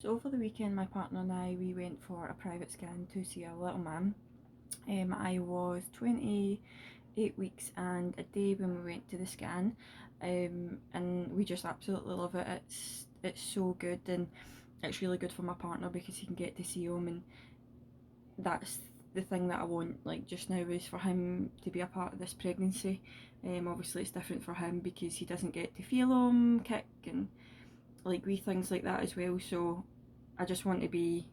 So over the weekend, my partner and I, we went for a private scan to see a little man. I was 28 weeks and a day when we went to the scan, and we just absolutely love it. It's so good, and it's really good for my partner because he can get to see him, and that's the thing that I want. Like just now is for him to be a part of this pregnancy. Obviously it's different for him because he doesn't get to feel him kick and like wee things like that as well. So I just want to be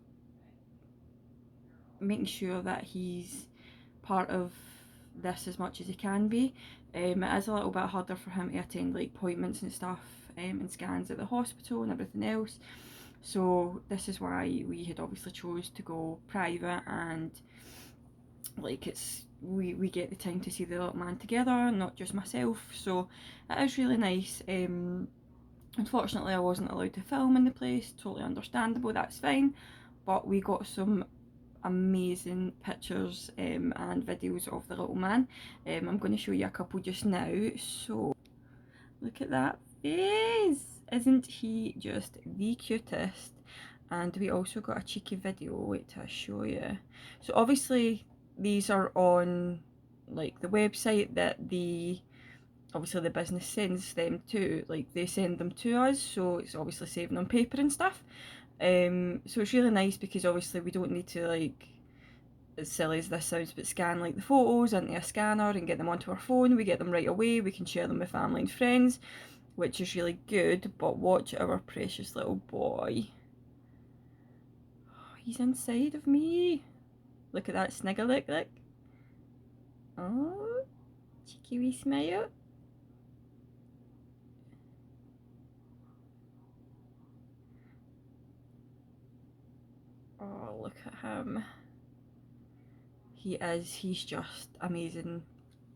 making sure that he's part of this as much as he can be. It is a little bit harder for him to attend like appointments and stuff, and scans at the hospital and everything else. So this is why we had obviously chose to go private, and like we get the time to see the little man together, not just myself. So it is really nice. Unfortunately, I wasn't allowed to film in the place. Totally understandable. That's fine. But we got some amazing pictures and videos of the little man. I'm going to show you a couple just now. So look at that face! Isn't he just the cutest? And we also got a cheeky video. Wait till I show you. So obviously these are on like the website that obviously the business sends them to, like they send them to us, so it's obviously saving on paper and stuff. So it's really nice because obviously we don't need to, like, as silly as this sounds, but scan like the photos into a scanner and get them onto our phone. We get them right away, we can share them with family and friends, which is really good. But watch our precious little boy. Oh, he's inside of me. Look at that sniggle, look. Oh, cheeky wee smile. Oh, look at him. He's just amazing.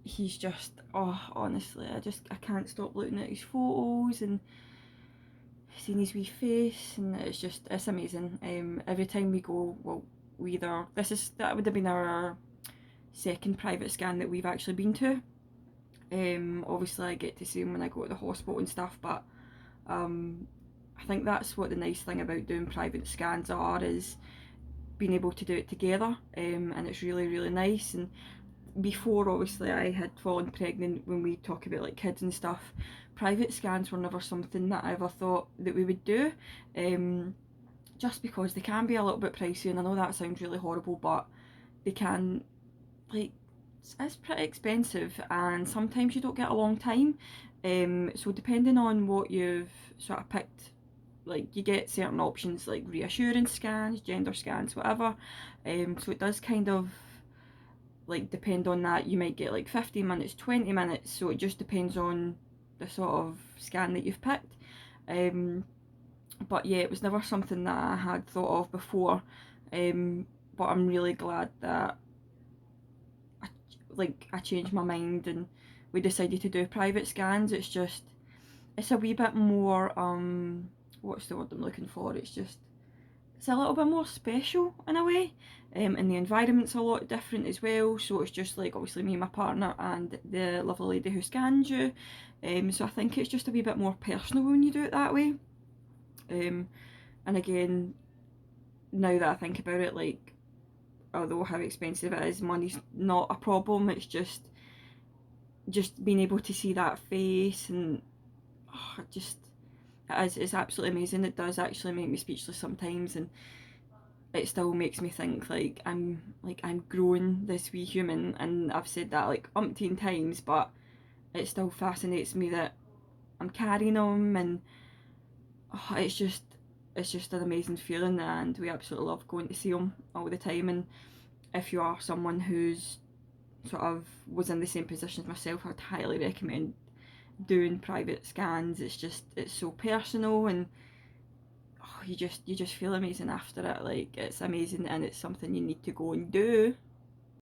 He's just, oh, honestly, I can't stop looking at his photos and seeing his wee face, and it's amazing. Every time we go, well, that would have been our second private scan that we've actually been to. Obviously I get to see him when I go to the hospital and stuff, but I think that's what the nice thing about doing private scans is being able to do it together, and it's really, really nice. And before obviously I had fallen pregnant, when we talk about like kids and stuff, private scans were never something that I ever thought that we would do, just because they can be a little bit pricey, and I know that sounds really horrible, but they can, like, it's pretty expensive, and sometimes you don't get a long time. So depending on what you've sort of picked, like you get certain options like reassurance scans, gender scans, whatever. So it does kind of like depend on that. You might get like 15 minutes, 20 minutes, so it just depends on the sort of scan that you've picked. But yeah, it was never something that I had thought of before. But I'm really glad that I changed my mind and we decided to do private scans. It's a wee bit more, what's the word I'm looking for? It's a little bit more special in a way, and the environment's a lot different as well. So it's just like obviously me and my partner and the lovely lady who scans you. So I think it's just a wee bit more personal when you do it that way. And again, now that I think about it, like, although how expensive it is, money's not a problem. It's just being able to see that face, and oh, it's absolutely amazing. It does actually make me speechless sometimes, and it still makes me think I'm growing this wee human, and I've said that like umpteen times, but it still fascinates me that I'm carrying him, and oh, it's just an amazing feeling, and we absolutely love going to see him all the time. And if you are someone who's sort of was in the same position as myself, I'd highly recommend doing private scans. It's so personal, and oh, you just feel amazing after it. Like, it's amazing, and it's something you need to go and do.